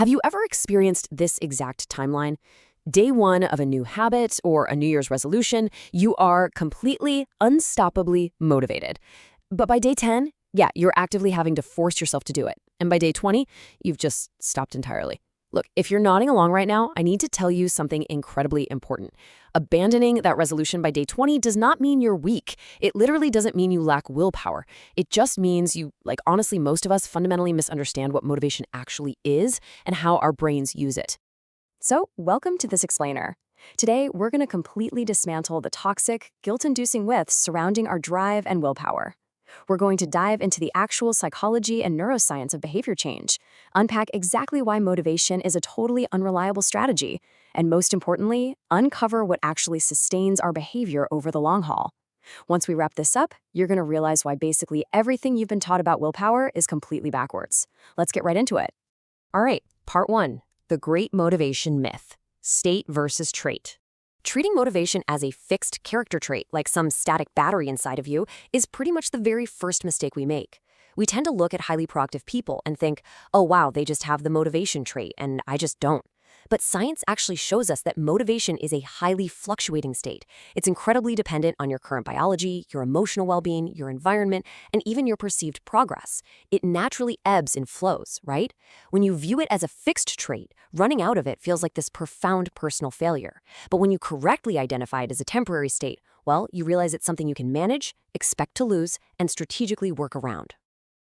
Have you ever experienced this exact timeline? Day one of a new habit or a New Year's resolution, you are completely, unstoppably motivated. But by day 10, yeah, you're actively having to force yourself to do it. And by day 20, you've just stopped entirely. Look, if you're nodding along right now, I need to tell you something incredibly important. Abandoning that resolution by day 20 does not mean you're weak. It literally doesn't mean you lack willpower. It just means you, honestly, most of us fundamentally misunderstand what motivation actually is and how our brains use it. So, welcome to This Explainer. Today, we're going to completely dismantle the toxic, guilt-inducing myths surrounding our drive and willpower. We're going to dive into the actual psychology and neuroscience of behavior change, unpack exactly why motivation is a totally unreliable strategy, and most importantly, uncover what actually sustains our behavior over the long haul. Once we wrap this up, you're going to realize why basically everything you've been taught about willpower is completely backwards. Let's get right into it. All right, part one, the great motivation myth, state versus trait. Treating motivation as a fixed character trait, like some static battery inside of you, is pretty much the very first mistake we make. We tend to look at highly proactive people and think, oh wow, they just have the motivation trait, and I just don't. But science actually shows us that motivation is a highly fluctuating state. It's incredibly dependent on your current biology, your emotional well-being, your environment, and even your perceived progress. It naturally ebbs and flows, right? When you view it as a fixed trait, running out of it feels like this profound personal failure. But when you correctly identify it as a temporary state, well, you realize it's something you can manage, expect to lose, and strategically work around.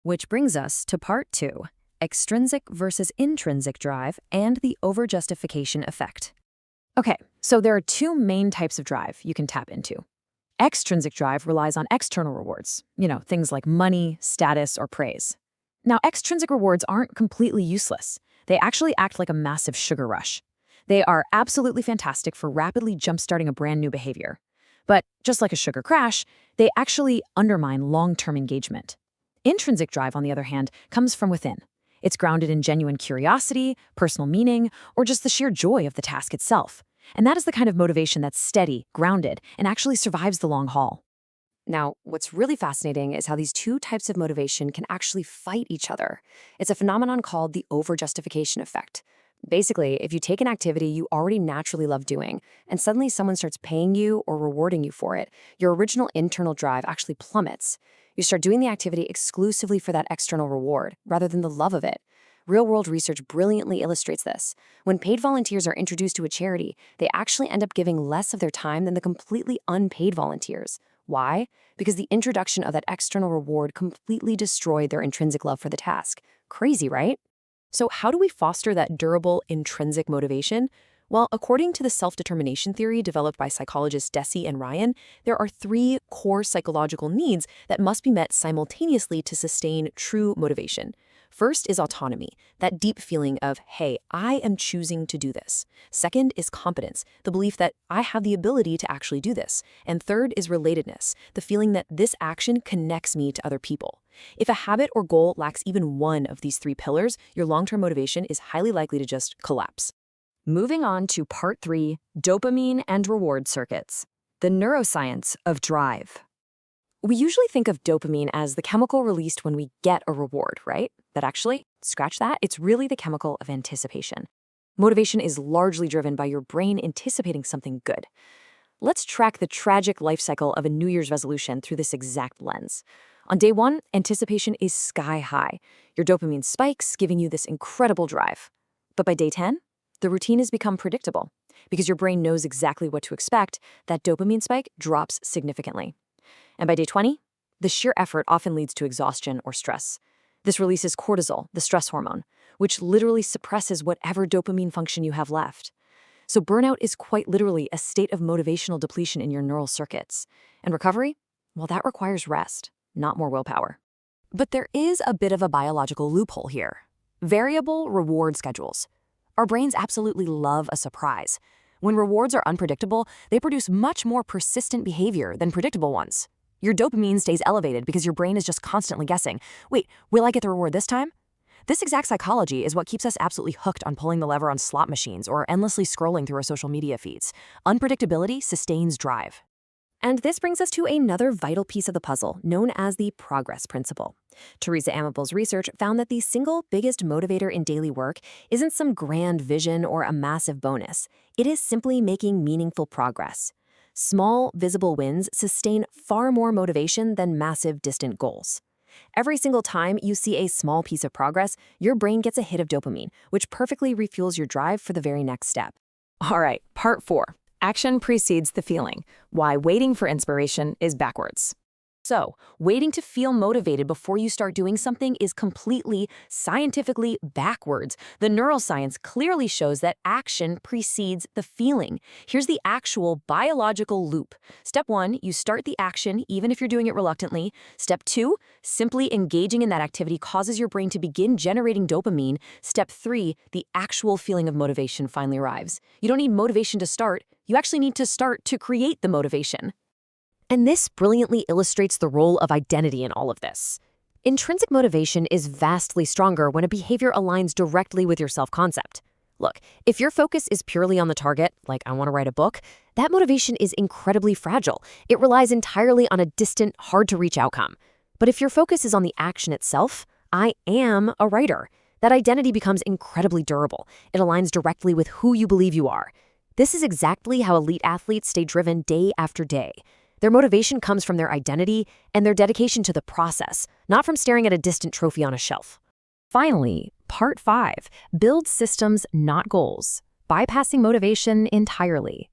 Which brings us to part two. Extrinsic versus intrinsic drive and the overjustification effect. Okay, so there are two main types of drive you can tap into. Extrinsic drive relies on external rewards, things like money, status, or praise. Now, extrinsic rewards aren't completely useless. They actually act like a massive sugar rush. They are absolutely fantastic for rapidly jumpstarting a brand new behavior. But just like a sugar crash, they actually undermine long-term engagement. Intrinsic drive, on the other hand, comes from within. It's grounded in genuine curiosity, personal meaning, or just the sheer joy of the task itself. And that is the kind of motivation that's steady, grounded, and actually survives the long haul. Now, what's really fascinating is how these two types of motivation can actually fight each other. It's a phenomenon called the overjustification effect. Basically, if you take an activity you already naturally love doing, and suddenly someone starts paying you or rewarding you for it, your original internal drive actually plummets. You start doing the activity exclusively for that external reward, rather than the love of it. Real-world research brilliantly illustrates this. When paid volunteers are introduced to a charity, they actually end up giving less of their time than the completely unpaid volunteers. Why? Because the introduction of that external reward completely destroyed their intrinsic love for the task. Crazy, right? So how do we foster that durable intrinsic motivation? Well, according to the self-determination theory developed by psychologists Deci and Ryan, there are three core psychological needs that must be met simultaneously to sustain true motivation. First is autonomy, that deep feeling of, hey, I am choosing to do this. Second is competence, the belief that I have the ability to actually do this. And third is relatedness, the feeling that this action connects me to other people. If a habit or goal lacks even one of these three pillars, your long-term motivation is highly likely to just collapse. Moving on to part three, dopamine and reward circuits, the neuroscience of drive. We usually think of dopamine as the chemical released when we get a reward, right? But actually, scratch that, it's really the chemical of anticipation. Motivation is largely driven by your brain anticipating something good. Let's track the tragic life cycle of a New Year's resolution through this exact lens. On day one, anticipation is sky high. Your dopamine spikes, giving you this incredible drive. But by day 10, the routine has become predictable. Because your brain knows exactly what to expect, that dopamine spike drops significantly. And by day 20, the sheer effort often leads to exhaustion or stress. This releases cortisol, the stress hormone, which literally suppresses whatever dopamine function you have left. So burnout is quite literally a state of motivational depletion in your neural circuits. And recovery? Well, that requires rest, not more willpower. But there is a bit of a biological loophole here. Variable reward schedules. Our brains absolutely love a surprise. When rewards are unpredictable, they produce much more persistent behavior than predictable ones. Your dopamine stays elevated because your brain is just constantly guessing, wait, will I get the reward this time? This exact psychology is what keeps us absolutely hooked on pulling the lever on slot machines or endlessly scrolling through our social media feeds. Unpredictability sustains drive. And this brings us to another vital piece of the puzzle, known as the progress principle. Teresa Amabel's research found that the single biggest motivator in daily work isn't some grand vision or a massive bonus. It is simply making meaningful progress. Small, visible wins sustain far more motivation than massive, distant goals. Every single time you see a small piece of progress, your brain gets a hit of dopamine, which perfectly refuels your drive for the very next step. All right, part 4. Action precedes the feeling. Why waiting for inspiration is backwards. So, waiting to feel motivated before you start doing something is completely, scientifically backwards. The neuroscience clearly shows that action precedes the feeling. Here's the actual biological loop. Step 1, you start the action even if you're doing it reluctantly. Step 2, simply engaging in that activity causes your brain to begin generating dopamine. Step 3, the actual feeling of motivation finally arrives. You don't need motivation to start. You actually need to start to create the motivation. And this brilliantly illustrates the role of identity in all of this. Intrinsic motivation is vastly stronger when a behavior aligns directly with your self-concept. Look, if your focus is purely on the target, like I want to write a book, that motivation is incredibly fragile. It relies entirely on a distant, hard-to-reach outcome. But if your focus is on the action itself, I am a writer, that identity becomes incredibly durable. It aligns directly with who you believe you are. This is exactly how elite athletes stay driven day after day. Their motivation comes from their identity and their dedication to the process, not from staring at a distant trophy on a shelf. Finally, part 5, build systems, not goals, bypassing motivation entirely.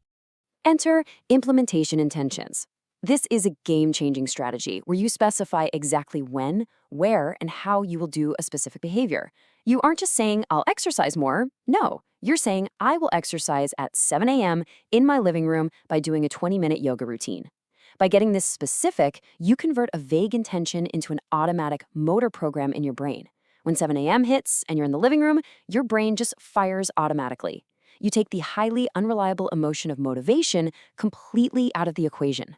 Enter implementation intentions. This is a game-changing strategy where you specify exactly when, where, and how you will do a specific behavior. You aren't just saying, I'll exercise more. No, you're saying, I will exercise at 7 a.m. in my living room by doing a 20-minute yoga routine. By getting this specific, you convert a vague intention into an automatic motor program in your brain. When 7 a.m. hits and you're in the living room, your brain just fires automatically. You take the highly unreliable emotion of motivation completely out of the equation.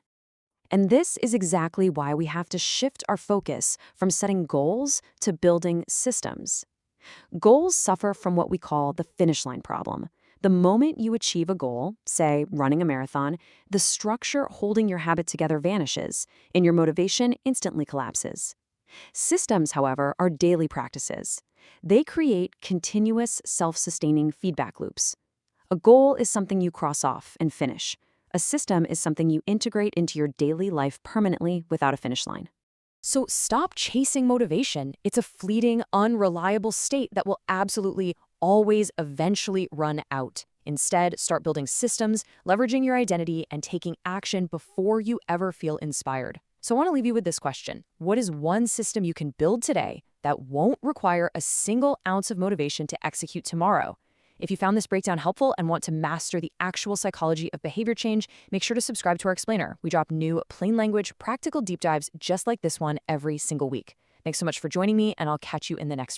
And this is exactly why we have to shift our focus from setting goals to building systems. Goals suffer from what we call the finish line problem. The moment you achieve a goal, say running a marathon, the structure holding your habit together vanishes, and your motivation instantly collapses. Systems, however, are daily practices. They create continuous, self-sustaining feedback loops. A goal is something you cross off and finish. A system is something you integrate into your daily life permanently without a finish line. So stop chasing motivation. It's a fleeting, unreliable state that will absolutely always eventually run out. Instead, start building systems, leveraging your identity, and taking action before you ever feel inspired. So I want to leave you with this question. What is one system you can build today that won't require a single ounce of motivation to execute tomorrow? If you found this breakdown helpful and want to master the actual psychology of behavior change, make sure to subscribe to our explainer. We drop new, plain language, practical deep dives just like this one every single week. Thanks so much for joining me, and I'll catch you in the next one.